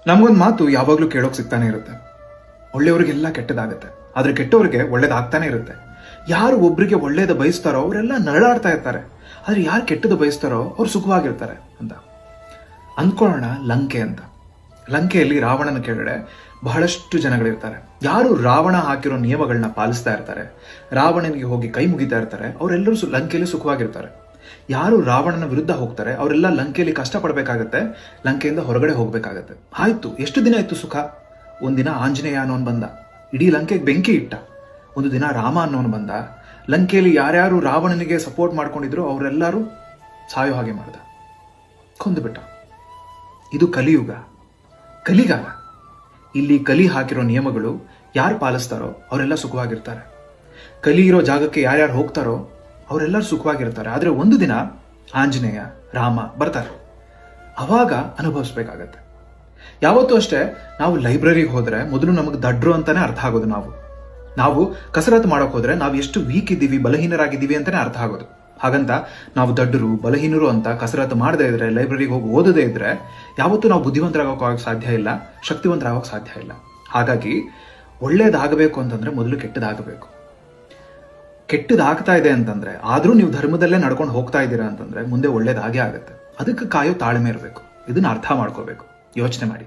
ನಮ್ಗೊಂದು ಮಾತು ಯಾವಾಗ್ಲೂ ಕೇಳೋಕ್ ಸಿಗ್ತಾನೆ ಇರುತ್ತೆ. ಒಳ್ಳೆಯವ್ರಿಗೆಲ್ಲ ಕೆಟ್ಟದಾಗತ್ತೆ, ಆದ್ರೆ ಕೆಟ್ಟವ್ರಿಗೆ ಒಳ್ಳೇದಾಗ್ತಾನೆ ಇರುತ್ತೆ. ಯಾರು ಒಬ್ರಿಗೆ ಒಳ್ಳೇದ ಬಯಸ್ತಾರೋ ಅವರೆಲ್ಲ ನರಳಾಡ್ತಾ ಇರ್ತಾರೆ, ಆದ್ರೆ ಯಾರು ಕೆಟ್ಟದ ಬಯಸ್ತಾರೋ ಅವ್ರು ಸುಖವಾಗಿರ್ತಾರೆ ಅಂತ ಅಂದ್ಕೊಳ್ಳೋಣ. ಲಂಕೆ ಅಂತ, ಲಂಕೆಯಲ್ಲಿ ರಾವಣನ ಕೆಳಗಡೆ ಬಹಳಷ್ಟು ಜನಗಳಿರ್ತಾರೆ. ಯಾರು ರಾವಣ ಹಾಕಿರೋ ನಿಯಮಗಳನ್ನ ಪಾಲಿಸ್ತಾ ಇರ್ತಾರೆ, ರಾವಣನಿಗೆ ಹೋಗಿ ಕೈ ಮುಗಿತಾ ಇರ್ತಾರೆ, ಅವರೆಲ್ಲರೂ ಲಂಕೆಯಲ್ಲಿ ಸುಖವಾಗಿರ್ತಾರೆ. ಯಾರು ರಾವಣನ ವಿರುದ್ಧ ಹೋಗ್ತಾರೆ ಅವರೆಲ್ಲ ಲಂಕೆಯಲ್ಲಿ ಕಷ್ಟಪಡಬೇಕಾಗತ್ತೆ, ಲಂಕೆಯಿಂದ ಹೊರಗಡೆ ಹೋಗ್ಬೇಕಾಗತ್ತೆ. ಆಯ್ತು, ಎಷ್ಟು ದಿನ ಆಯ್ತು ಸುಖ? ಒಂದಿನ ಆಂಜನೇಯ ಅನ್ನೋನ್ ಬಂದ, ಇಡೀ ಲಂಕೆಗೆ ಬೆಂಕಿ ಇಟ್ಟ. ಒಂದು ದಿನ ರಾಮ ಅನ್ನೋನು ಬಂದ, ಲಂಕೆಯಲ್ಲಿ ಯಾರ್ಯಾರು ರಾವಣನಿಗೆ ಸಪೋರ್ಟ್ ಮಾಡ್ಕೊಂಡಿದ್ರು ಅವರೆಲ್ಲರೂ ಸಾಯೋ ಹಾಗೆ ಮಾಡ್ದ, ಕೊಂದುಬಿಟ್ಟ. ಇದು ಕಲಿಯುಗ, ಕಲಿಗಾಲ. ಇಲ್ಲಿ ಕಲಿ ಹಾಕಿರೋ ನಿಯಮಗಳು ಯಾರು ಪಾಲಿಸ್ತಾರೋ ಅವರೆಲ್ಲ ಸುಖವಾಗಿರ್ತಾರೆ. ಕಲಿ ಇರೋ ಜಾಗಕ್ಕೆ ಯಾರ್ಯಾರು ಹೋಗ್ತಾರೋ ಅವರೆಲ್ಲರೂ ಸುಖವಾಗಿರ್ತಾರೆ. ಆದ್ರೆ ಒಂದು ದಿನ ಆಂಜನೇಯ ರಾಮ ಬರ್ತಾರೆ, ಅವಾಗ ಅನುಭವಿಸ್ಬೇಕಾಗತ್ತೆ. ಯಾವತ್ತೂ ಅಷ್ಟೇ, ನಾವು ಲೈಬ್ರರಿಗೆ ಹೋದ್ರೆ ಮೊದಲು ನಮಗೆ ದಡ್ರು ಅಂತಾನೆ ಅರ್ಥ ಆಗೋದು. ನಾವು ಕಸರತ್ತು ಮಾಡೋಕೆ ಹೋದ್ರೆ ನಾವು ಎಷ್ಟು ವೀಕ್ ಇದ್ದೀವಿ, ಬಲಹೀನರಾಗಿದ್ದೀವಿ ಅಂತಾನೆ ಅರ್ಥ ಆಗೋದು. ಹಾಗಂತ ನಾವು ದಡ್ಡರು ಬಲಹೀನರು ಅಂತ ಕಸರತ್ತು ಮಾಡದೇ ಇದ್ರೆ, ಲೈಬ್ರರಿಗೆ ಹೋಗಿ ಓದದೇ ಇದ್ರೆ ಯಾವತ್ತೂ ನಾವು ಬುದ್ಧಿವಂತರಾಗೋಕೆ ಸಾಧ್ಯ ಇಲ್ಲ, ಶಕ್ತಿವಂತರಾಗೋಕೆ ಸಾಧ್ಯ ಇಲ್ಲ. ಹಾಗಾಗಿ ಒಳ್ಳೇದಾಗಬೇಕು ಅಂತಂದ್ರೆ ಮೊದಲು ಕೆಟ್ಟದಾಗಬೇಕು. ಕೆಟ್ಟದಾಗ್ತಾ ಇದೆ ಅಂತಂದ್ರೆ, ಆದ್ರೂ ನೀವು ಧರ್ಮದಲ್ಲೇ ನಡ್ಕೊಂಡು ಹೋಗ್ತಾ ಇದ್ದೀರಾ ಅಂತಂದ್ರೆ ಮುಂದೆ ಒಳ್ಳೇದಾಗೇ ಆಗುತ್ತೆ. ಅದಕ್ಕೆ ಕಾಯೋ ತಾಳ್ಮೆ ಇರಬೇಕು. ಇದನ್ನ ಅರ್ಥ ಮಾಡ್ಕೋಬೇಕು. ಯೋಚನೆ ಮಾಡಿ.